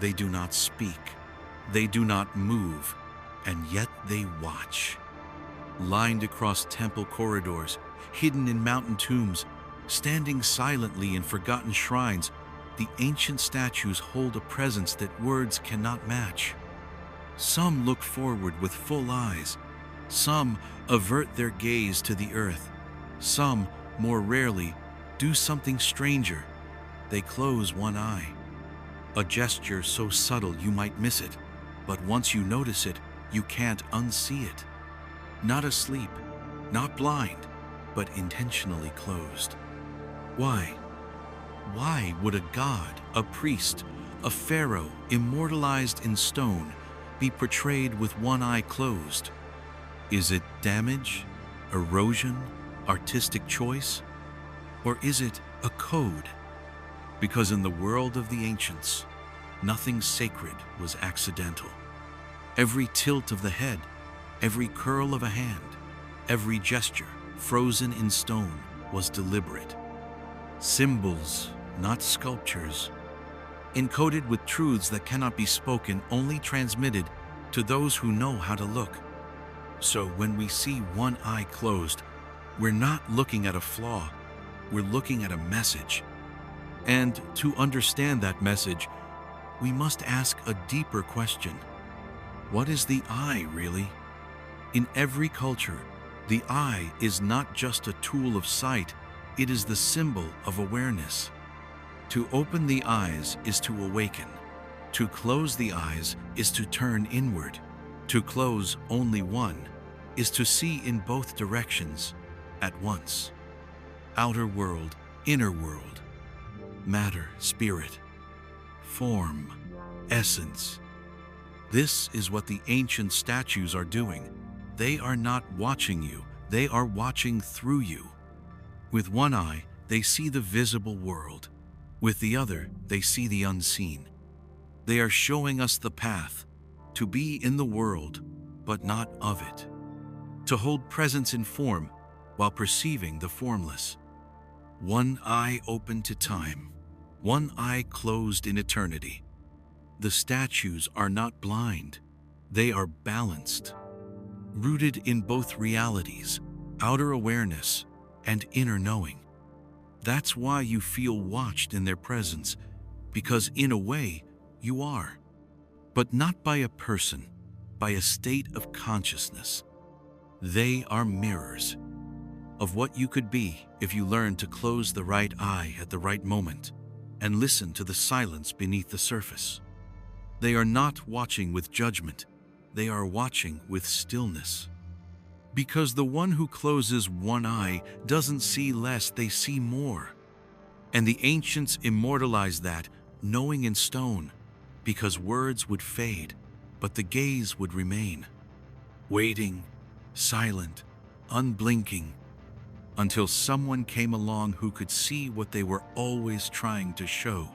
They do not speak. They do not move, and yet they watch. Lined across temple corridors, hidden in mountain tombs, standing silently in forgotten shrines, the ancient statues hold a presence that words cannot match. Some look forward with full eyes. Some avert their gaze to the earth. Some, more rarely, do something stranger. They close one eye. A gesture so subtle you might miss it, but once you notice it, you can't unsee it. Not asleep, not blind, but intentionally closed. Why? Why would a god, a priest, a pharaoh immortalized in stone be portrayed with one eye closed? Is it damage, erosion, artistic choice? Or is it a code? Because in the world of the ancients, nothing sacred was accidental. Every tilt of the head, every curl of a hand, every gesture frozen in stone was deliberate. Symbols, not sculptures, encoded with truths that cannot be spoken, only transmitted to those who know how to look. So when we see one eye closed, we're not looking at a flaw, we're looking at a message. And to understand that message, we must ask a deeper question. What is the eye, really? In every culture, the eye is not just a tool of sight, it is the symbol of awareness. To open the eyes is to awaken. To close the eyes is to turn inward. To close only one is to see in both directions at once. Outer world, inner world. Matter, spirit. Form, essence. This is what the ancient statues are doing. They are not watching you, they are watching through you. With one eye, they see the visible world. With the other, they see the unseen. They are showing us the path, to be in the world, but not of it. To hold presence in form, while perceiving the formless. One eye open to time, one eye closed in eternity. The statues are not blind, they are balanced. Rooted in both realities, outer awareness and inner knowing. That's why you feel watched in their presence, because in a way, you are. But not by a person, by a state of consciousness. They are mirrors of what you could be if you learn to close the right eye at the right moment and listen to the silence beneath the surface. They are not watching with judgment, they are watching with stillness. Because the one who closes one eye doesn't see less, they see more. And the ancients immortalized that, knowing in stone, because words would fade, but the gaze would remain. Waiting, silent, unblinking, until someone came along who could see what they were always trying to show.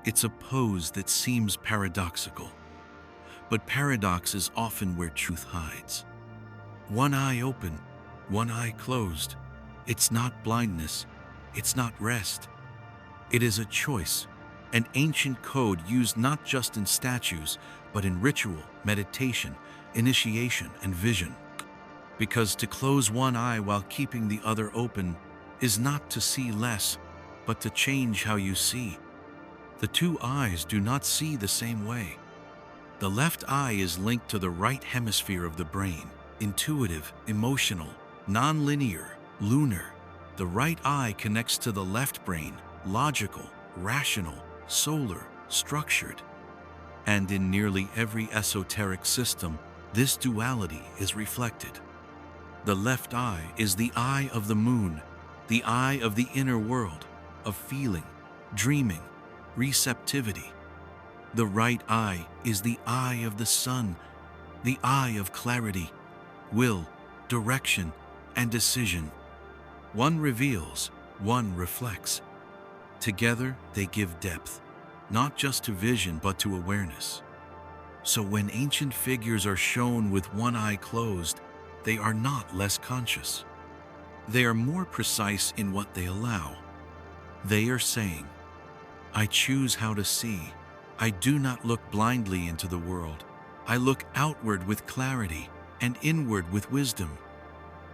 It's a pose that seems paradoxical, but paradox is often where truth hides. One eye open, one eye closed. It's not blindness, it's not rest. It is a choice, an ancient code used not just in statues, but in ritual, meditation, initiation, and vision. Because to close one eye while keeping the other open is not to see less, but to change how you see. The two eyes do not see the same way. The left eye is linked to the right hemisphere of the brain, intuitive, emotional, non-linear, lunar. The right eye connects to the left brain, logical, rational, solar, structured. And in nearly every esoteric system, this duality is reflected. The left eye is the eye of the moon, the eye of the inner world, of feeling, dreaming, receptivity. The right eye is the eye of the sun, the eye of clarity, will, direction, and decision. One reveals, one reflects. Together, they give depth, not just to vision but to awareness. So when ancient figures are shown with one eye closed, they are not less conscious. They are more precise in what they allow. They are saying, I choose how to see. I do not look blindly into the world. I look outward with clarity and inward with wisdom.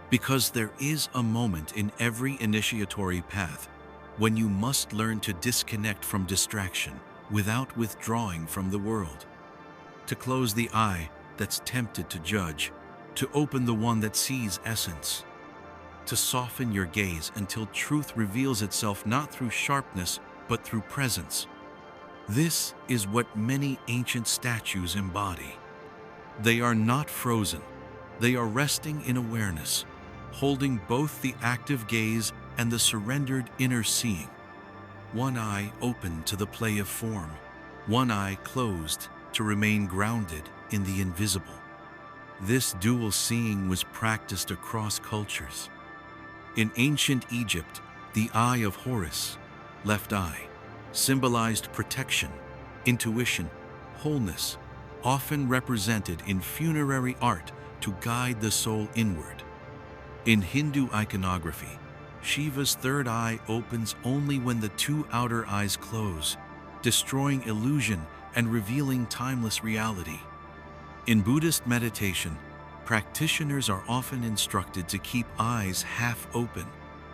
Because there is a moment in every initiatory path when you must learn to disconnect from distraction without withdrawing from the world. To close the eye that's tempted to judge, to open the one that sees essence. To soften your gaze until truth reveals itself not through sharpness, but through presence. This is what many ancient statues embody. They are not frozen. They are resting in awareness, holding both the active gaze and the surrendered inner seeing. One eye open to the play of form, one eye closed to remain grounded in the invisible. This dual seeing was practiced across cultures. In ancient Egypt, the eye of Horus, left eye, symbolized protection, intuition, wholeness, often represented in funerary art to guide the soul inward. In Hindu iconography, Shiva's third eye opens only when the two outer eyes close, destroying illusion and revealing timeless reality. In Buddhist meditation, practitioners are often instructed to keep eyes half open,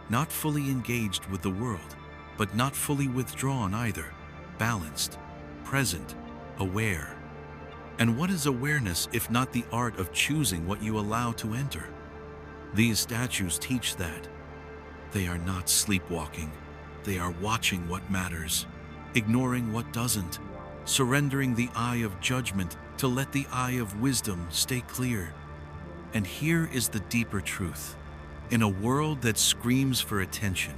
not fully engaged with the world, but not fully withdrawn either, balanced, present, aware. And what is awareness if not the art of choosing what you allow to enter? These statues teach that. They are not sleepwalking. They are watching what matters, ignoring what doesn't, surrendering the eye of judgment to let the eye of wisdom stay clear. And here is the deeper truth. In a world that screams for attention,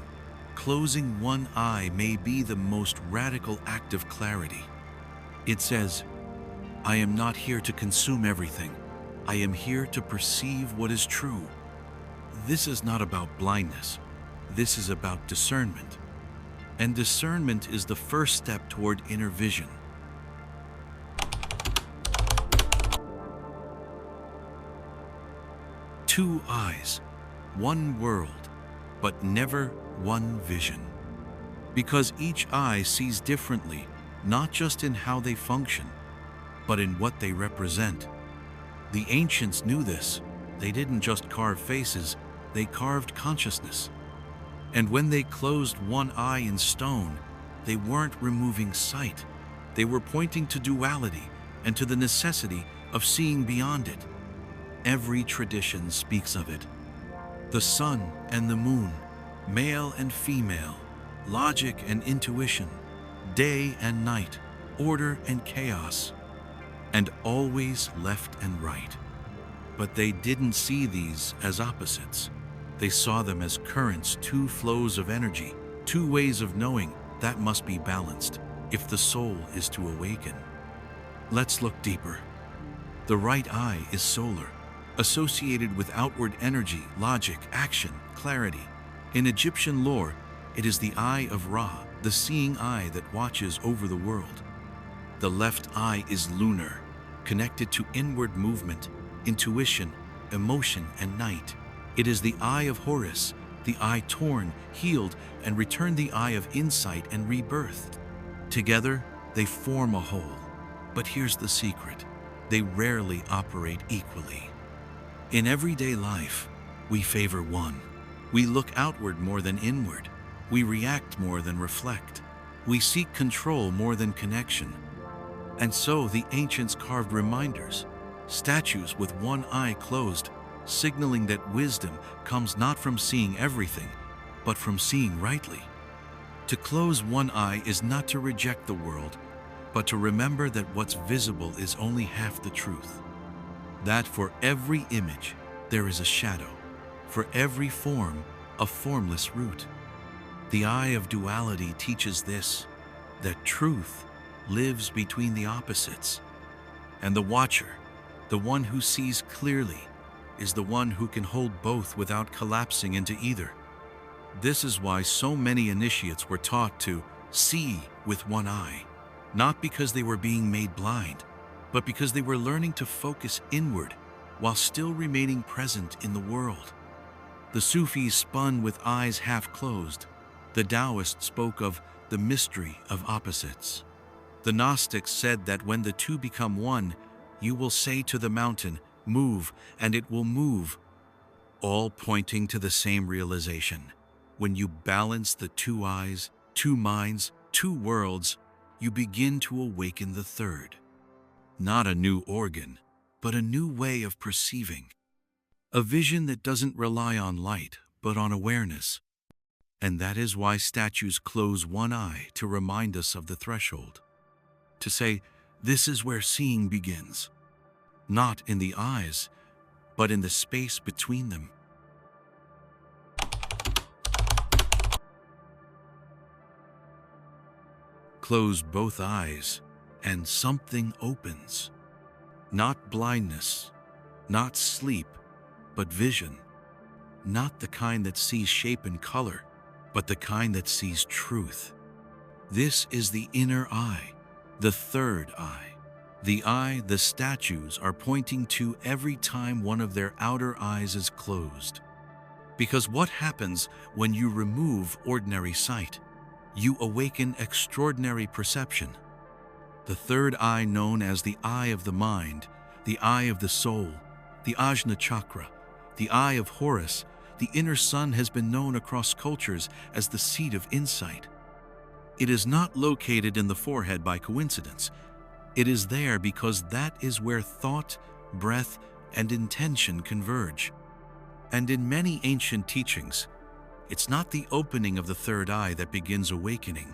closing one eye may be the most radical act of clarity. It says, I am not here to consume everything. I am here to perceive what is true. This is not about blindness. This is about discernment. And discernment is the first step toward inner vision. Two eyes, one world, but never one vision. Because each eye sees differently, not just in how they function, but in what they represent. The ancients knew this. They didn't just carve faces, they carved consciousness. And when they closed one eye in stone, they weren't removing sight. They were pointing to duality and to the necessity of seeing beyond it. Every tradition speaks of it. The sun and the moon, male and female, logic and intuition, day and night, order and chaos, and always left and right. But they didn't see these as opposites. They saw them as currents, two flows of energy, two ways of knowing that must be balanced if the soul is to awaken. Let's look deeper. The right eye is solar, associated with outward energy, logic, action, clarity. In Egyptian lore, it is the eye of Ra, the seeing eye that watches over the world. The left eye is lunar, connected to inward movement, intuition, emotion, and night. It is the eye of Horus, the eye torn, healed, and returned, the eye of insight and rebirth. Together, they form a whole. But here's the secret. They rarely operate equally. In everyday life, we favor one. We look outward more than inward. We react more than reflect. We seek control more than connection. And so the ancients carved reminders, statues with one eye closed, signaling that wisdom comes not from seeing everything, but from seeing rightly. To close one eye is not to reject the world, but to remember that what's visible is only half the truth. That for every image, there is a shadow. For every form, a formless root. The eye of duality teaches this, that truth lives between the opposites. And the watcher, the one who sees clearly, is the one who can hold both without collapsing into either. This is why so many initiates were taught to see with one eye, not because they were being made blind, but because they were learning to focus inward while still remaining present in the world. The Sufis spun with eyes half closed. The Taoists spoke of the mystery of opposites. The Gnostics said that when the two become one, you will say to the mountain, "Move," and it will move, all pointing to the same realization. When you balance the two eyes, two minds, two worlds, you begin to awaken the third. Not a new organ, but a new way of perceiving. A vision that doesn't rely on light, but on awareness. And that is why statues close one eye to remind us of the threshold. To say, this is where seeing begins. Not in the eyes, but in the space between them. Close both eyes, and something opens. Not blindness, not sleep, but vision. Not the kind that sees shape and color, but the kind that sees truth. This is the inner eye, the third eye. The eye the statues are pointing to every time one of their outer eyes is closed. Because what happens when you remove ordinary sight? You awaken extraordinary perception. The third eye, known as the eye of the mind, the eye of the soul, the Ajna chakra, the eye of Horus, the inner sun, has been known across cultures as the seat of insight. It is not located in the forehead by coincidence. It is there because that is where thought, breath, and intention converge. And in many ancient teachings, it's not the opening of the third eye that begins awakening.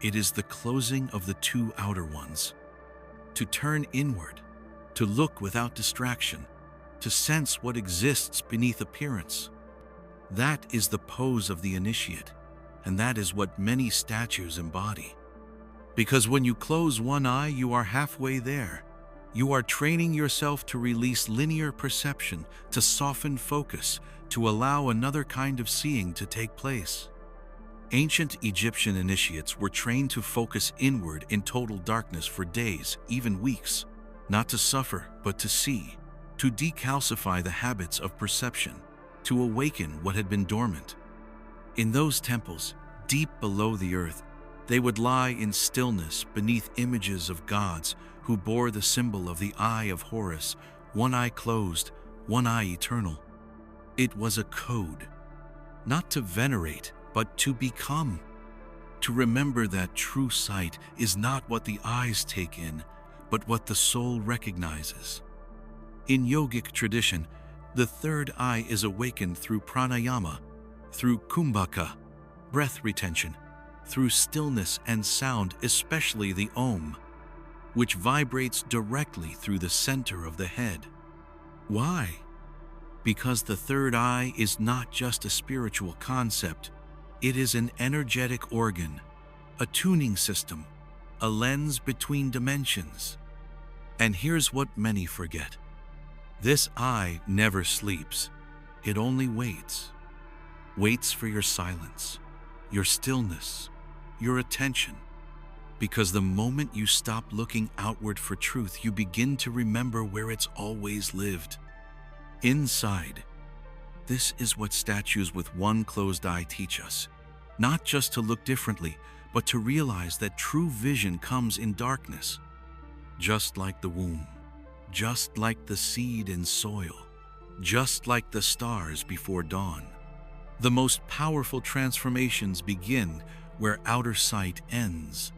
It is the closing of the two outer ones. To turn inward, to look without distraction, to sense what exists beneath appearance. That is the pose of the initiate, and that is what many statues embody. Because when you close one eye, you are halfway there. You are training yourself to release linear perception, to soften focus, to allow another kind of seeing to take place. Ancient Egyptian initiates were trained to focus inward in total darkness for days, even weeks, not to suffer, but to see, to decalcify the habits of perception, to awaken what had been dormant. In those temples, deep below the earth, they would lie in stillness beneath images of gods who bore the symbol of the eye of Horus, one eye closed, one eye eternal. It was a code, not to venerate, but to become. To remember that true sight is not what the eyes take in, but what the soul recognizes. In yogic tradition, the third eye is awakened through pranayama, through kumbhaka, breath retention, through stillness and sound, especially the Om, which vibrates directly through the center of the head. Why? Because the third eye is not just a spiritual concept, it is an energetic organ, a tuning system, a lens between dimensions. And here's what many forget. This eye never sleeps, it only waits. Waits for your silence, your stillness, your attention. Because the moment you stop looking outward for truth, you begin to remember where it's always lived. Inside. This is what statues with one closed eye teach us. Not just to look differently, but to realize that true vision comes in darkness. Just like the womb, just like the seed in soil, just like the stars before dawn. The most powerful transformations begin where outer sight ends.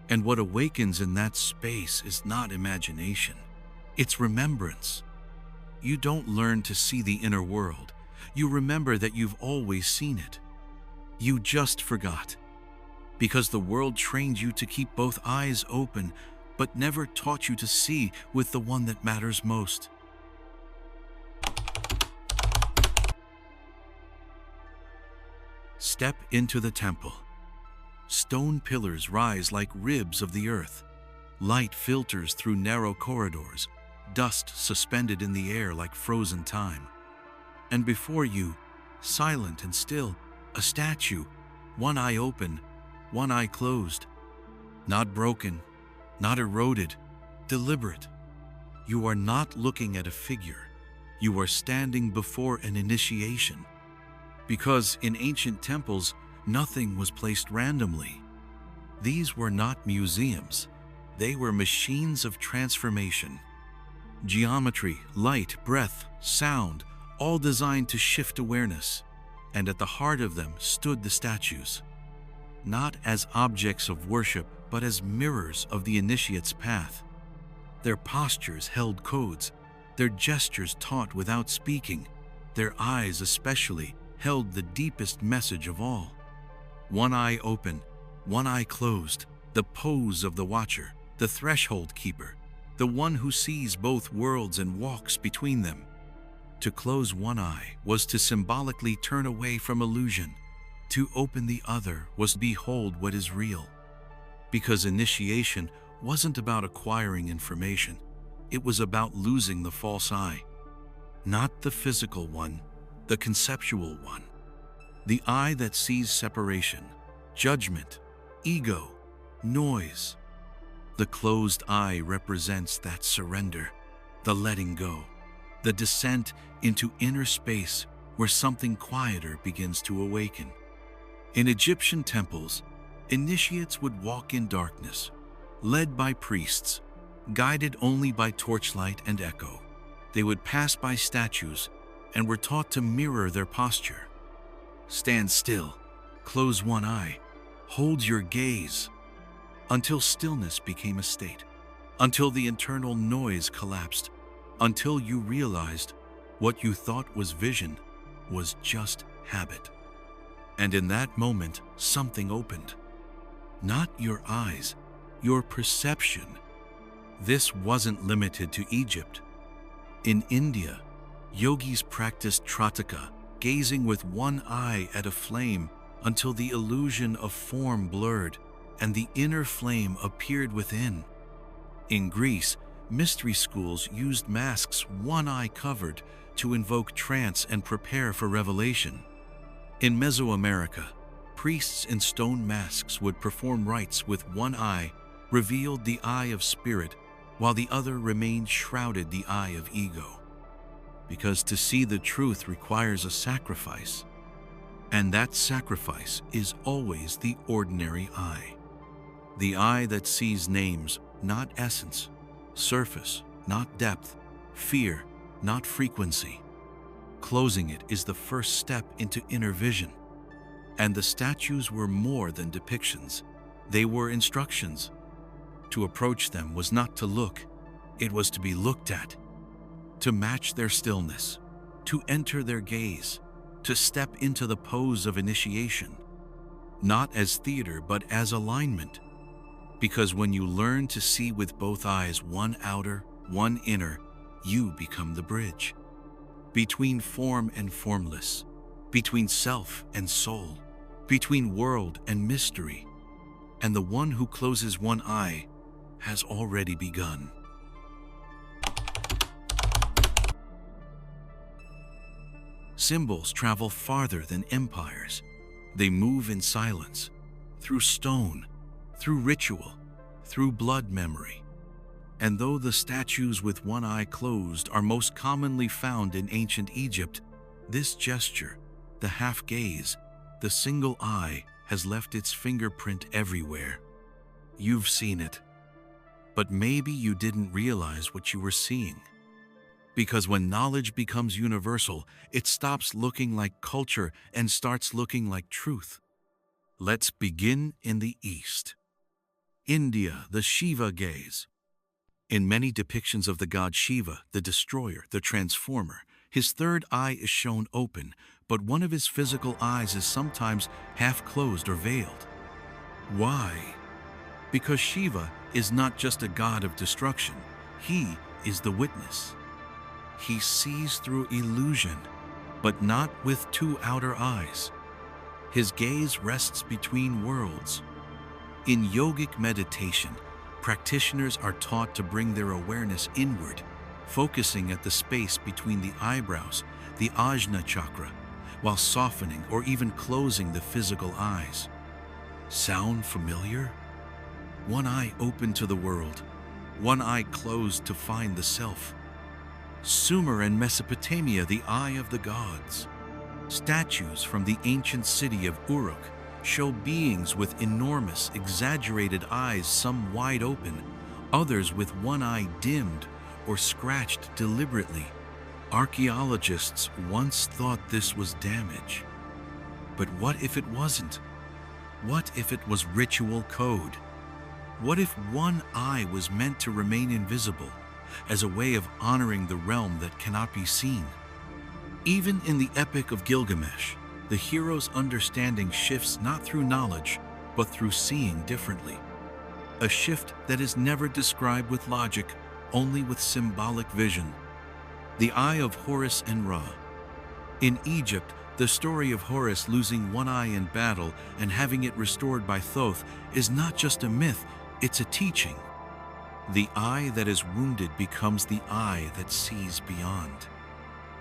And what awakens in that space is not imagination, it's remembrance. You don't learn to see the inner world. You remember that you've always seen it. You just forgot. Because the world trained you to keep both eyes open, but never taught you to see with the one that matters most. Step into the temple. Stone pillars rise like ribs of the earth. Light filters through narrow corridors, dust suspended in the air like frozen time. And before you, silent and still, a statue, one eye open, one eye closed. Not broken, not eroded, deliberate. You are not looking at a figure. You are standing before an initiation, Because in ancient temples, nothing was placed randomly. These were not museums. They were machines of transformation. Geometry, light, breath, sound, all designed to shift awareness. And at the heart of them stood the statues, not as objects of worship, but as mirrors of the initiate's path. Their postures held codes, their gestures taught without speaking, their eyes especially held the deepest message of all. One eye open, one eye closed, the pose of the watcher, the threshold keeper, the one who sees both worlds and walks between them. To close one eye was to symbolically turn away from illusion. To open the other was to behold what is real. Because initiation wasn't about acquiring information, it was about losing the false eye. Not the physical one, the conceptual one. The eye that sees separation, judgment, ego, noise. The closed eye represents that surrender, the letting go, the descent into inner space where something quieter begins to awaken. In Egyptian temples, initiates would walk in darkness, led by priests, guided only by torchlight and echo. They would pass by statues and were taught to mirror their posture. Stand still, close one eye, hold your gaze, until stillness became a state, until the internal noise collapsed, until you realized what you thought was vision was just habit. And in that moment, something opened. Not your eyes, your perception. This wasn't limited to Egypt. In India, yogis practiced trataka, gazing with one eye at a flame until the illusion of form blurred and the inner flame appeared within. In Greece, mystery schools used masks one eye covered to invoke trance and prepare for revelation. In Mesoamerica, priests in stone masks would perform rites with one eye, revealed the eye of spirit, while the other remained shrouded the eye of ego. Because to see the truth requires a sacrifice, and that sacrifice is always the ordinary eye. The eye that sees names, not essence, surface, not depth, fear, not frequency. Closing it is the first step into inner vision. And the statues were more than depictions. They were instructions. To approach them was not to look, it was to be looked at. To match their stillness, to enter their gaze, to step into the pose of initiation. Not as theater, but as alignment. Because when you learn to see with both eyes, one outer, one inner, you become the bridge. Between form and formless, between self and soul, between world and mystery. And the one who closes one eye has already begun. Symbols travel farther than empires. They move in silence, through stone, through ritual, through blood memory. And though the statues with one eye closed are most commonly found in ancient Egypt, this gesture, the half gaze, the single eye, has left its fingerprint everywhere. You've seen it. But maybe you didn't realize what you were seeing. Because when knowledge becomes universal, it stops looking like culture and starts looking like truth. Let's begin in the East. India, the Shiva gaze. In many depictions of the god Shiva, the destroyer, the transformer, his third eye is shown open, but one of his physical eyes is sometimes half closed or veiled. Why? Because Shiva is not just a god of destruction, he is the witness. He sees through illusion, but not with two outer eyes. His gaze rests between worlds. In yogic meditation, practitioners are taught to bring their awareness inward, focusing at the space between the eyebrows, the ajna chakra, while softening or even closing the physical eyes. Sound familiar? One eye open to the world, one eye closed to find the self. Sumer and Mesopotamia, the eye of the gods. Statues from the ancient city of Uruk show beings with enormous, exaggerated eyes, some wide open, others with one eye dimmed or scratched deliberately. Archaeologists once thought this was damage. But what if it wasn't? What if it was ritual code? What if one eye was meant to remain invisible, as a way of honoring the realm that cannot be seen? Even in the Epic of Gilgamesh, the hero's understanding shifts not through knowledge, but through seeing differently. A shift that is never described with logic, only with symbolic vision. The eye of Horus and Ra. In Egypt, the story of Horus losing one eye in battle and having it restored by Thoth is not just a myth, it's a teaching. The eye that is wounded becomes the eye that sees beyond.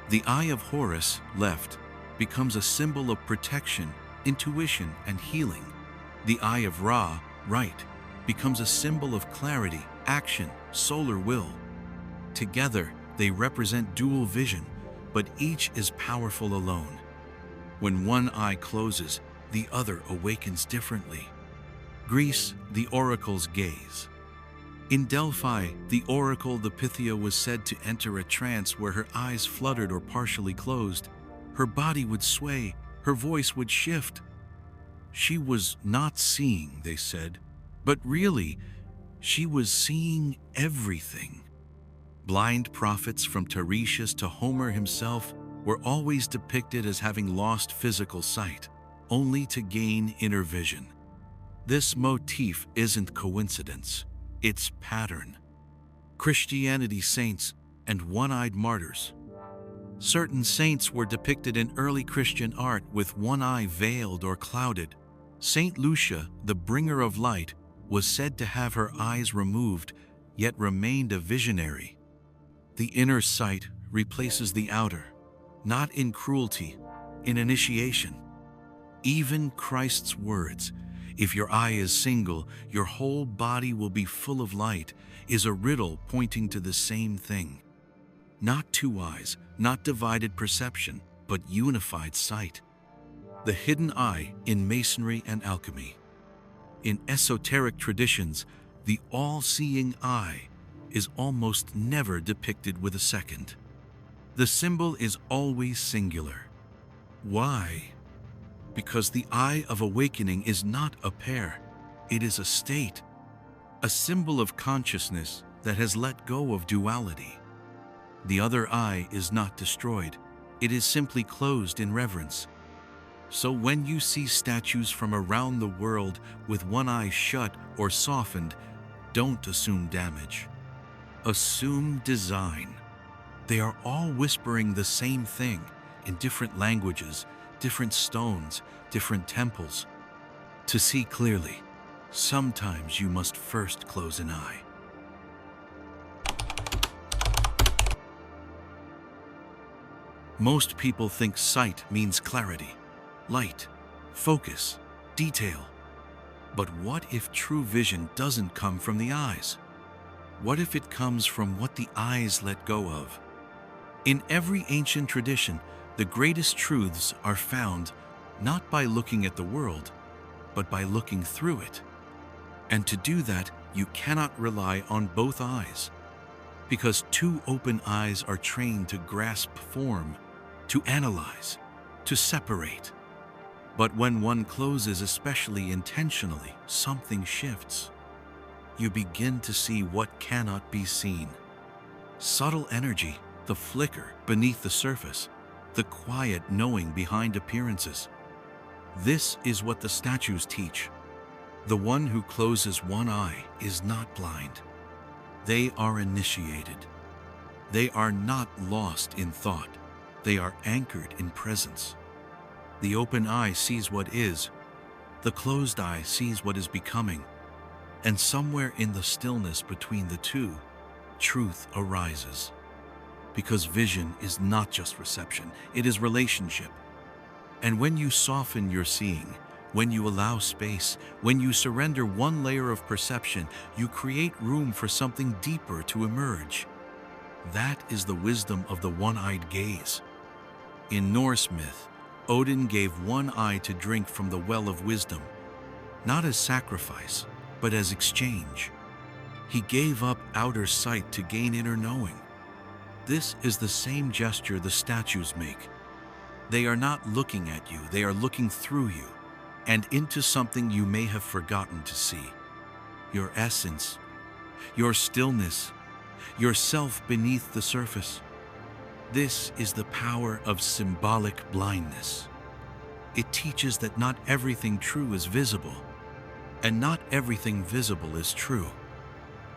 The eye of Horus, left, becomes a symbol of protection, intuition, and healing. The eye of Ra, right, becomes a symbol of clarity, action, solar will. Together, they represent dual vision, but each is powerful alone. When one eye closes, the other awakens differently. Greece, the oracle's gaze. In Delphi, the oracle the Pythia was said to enter a trance where her eyes fluttered or partially closed. Her body would sway, her voice would shift. She was not seeing, they said, but really, she was seeing everything. Blind prophets from Tiresias to Homer himself were always depicted as having lost physical sight, only to gain inner vision. This motif isn't coincidence, it's pattern. Christianity saints and one-eyed martyrs. Certain saints were depicted in early Christian art with one eye veiled or clouded. Saint Lucia, the bringer of light, was said to have her eyes removed, yet remained a visionary. The inner sight replaces the outer, not in cruelty, in initiation. Even Christ's words, "If your eye is single, your whole body will be full of light," is a riddle pointing to the same thing. Not two eyes, not divided perception, but unified sight. The hidden eye in masonry and alchemy. In esoteric traditions, the all-seeing eye is almost never depicted with a second. The symbol is always singular. Why? Because the eye of awakening is not a pair, it is a state, a symbol of consciousness that has let go of duality. The other eye is not destroyed, it is simply closed in reverence. So when you see statues from around the world with one eye shut or softened, don't assume damage. Assume design. They are all whispering the same thing in different languages, different stones, different temples. To see clearly, sometimes you must first close an eye. Most people think sight means clarity, light, focus, detail. But what if true vision doesn't come from the eyes? What if it comes from what the eyes let go of? In every ancient tradition, the greatest truths are found not by looking at the world, but by looking through it. And to do that, you cannot rely on both eyes, because two open eyes are trained to grasp form, to analyze, to separate. But when one closes, especially intentionally, something shifts. You begin to see what cannot be seen. Subtle energy, the flicker beneath the surface, the quiet knowing behind appearances. This is what the statues teach. The one who closes one eye is not blind. They are initiated. They are not lost in thought. They are anchored in presence. The open eye sees what is. The closed eye sees what is becoming. And somewhere in the stillness between the two, truth arises. Because vision is not just reception, it is relationship. And when you soften your seeing, when you allow space, when you surrender one layer of perception, you create room for something deeper to emerge. That is the wisdom of the one-eyed gaze. In Norse myth, Odin gave one eye to drink from the well of wisdom, not as sacrifice, but as exchange. He gave up outer sight to gain inner knowing. This is the same gesture the statues make. They are not looking at you, they are looking through you, and into something you may have forgotten to see. Your essence, your stillness, yourself beneath the surface. This is the power of symbolic blindness. It teaches that not everything true is visible, and not everything visible is true.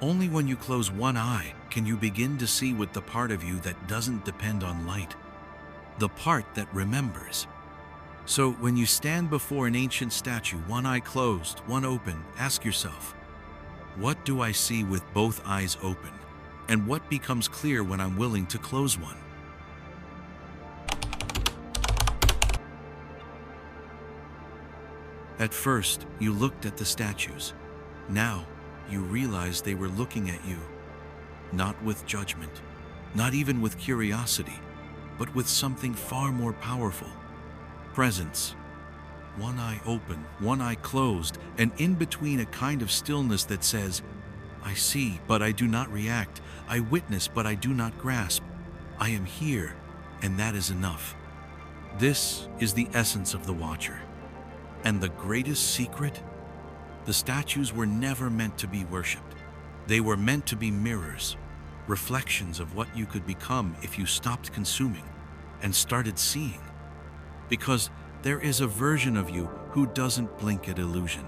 Only when you close one eye can you begin to see with the part of you that doesn't depend on light, the part that remembers. So when you stand before an ancient statue, one eye closed, one open, ask yourself, what do I see with both eyes open? And what becomes clear when I'm willing to close one? At first, you looked at the statues. Now, you realize they were looking at you, not with judgment, not even with curiosity, but with something far more powerful. Presence. One eye open, one eye closed, and in between a kind of stillness that says, I see, but I do not react. I witness, but I do not grasp. I am here, and that is enough. This is the essence of the Watcher. And the greatest secret? The statues were never meant to be worshipped. They were meant to be mirrors, reflections of what you could become if you stopped consuming and started seeing. Because there is a version of you who doesn't blink at illusion,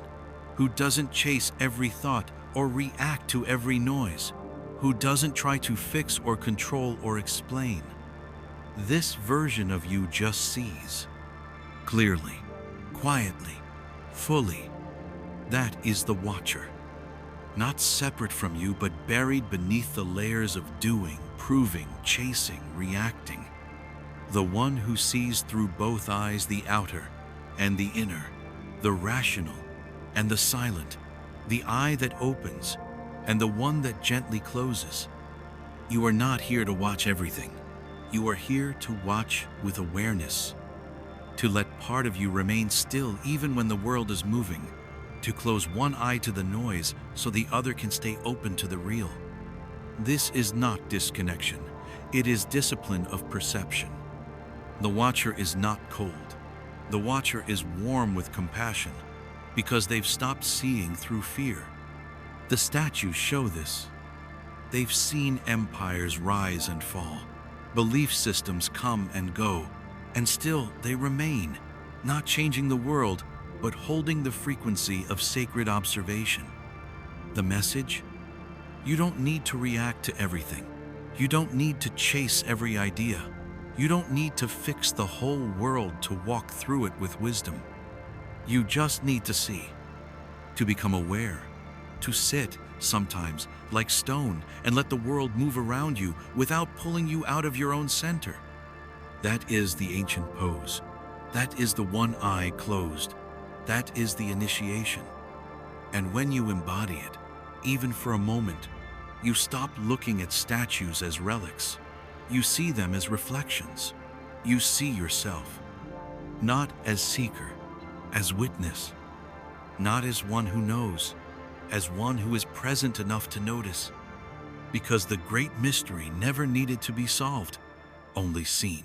who doesn't chase every thought or react to every noise, who doesn't try to fix or control or explain. This version of you just sees, clearly, quietly, fully. That is the Watcher. Not separate from you, but buried beneath the layers of doing, proving, chasing, reacting. The one who sees through both eyes, the outer and the inner, the rational and the silent, the eye that opens and the one that gently closes. You are not here to watch everything. You are here to watch with awareness, to let part of you remain still even when the world is moving, to close one eye to the noise so the other can stay open to the real. This is not disconnection. It is discipline of perception. The Watcher is not cold. The Watcher is warm with compassion because they've stopped seeing through fear. The statues show this. They've seen empires rise and fall, belief systems come and go, and still they remain, not changing the world, but holding the frequency of sacred observation. The message? You don't need to react to everything. You don't need to chase every idea. You don't need to fix the whole world to walk through it with wisdom. You just need to see, to become aware, to sit sometimes like stone and let the world move around you without pulling you out of your own center. That is the ancient pose. That is the one eye closed. That is the initiation. And when you embody it, even for a moment, you stop looking at statues as relics. You see them as reflections. You see yourself, not as seeker, as witness, not as one who knows, as one who is present enough to notice. Because the great mystery never needed to be solved, only seen.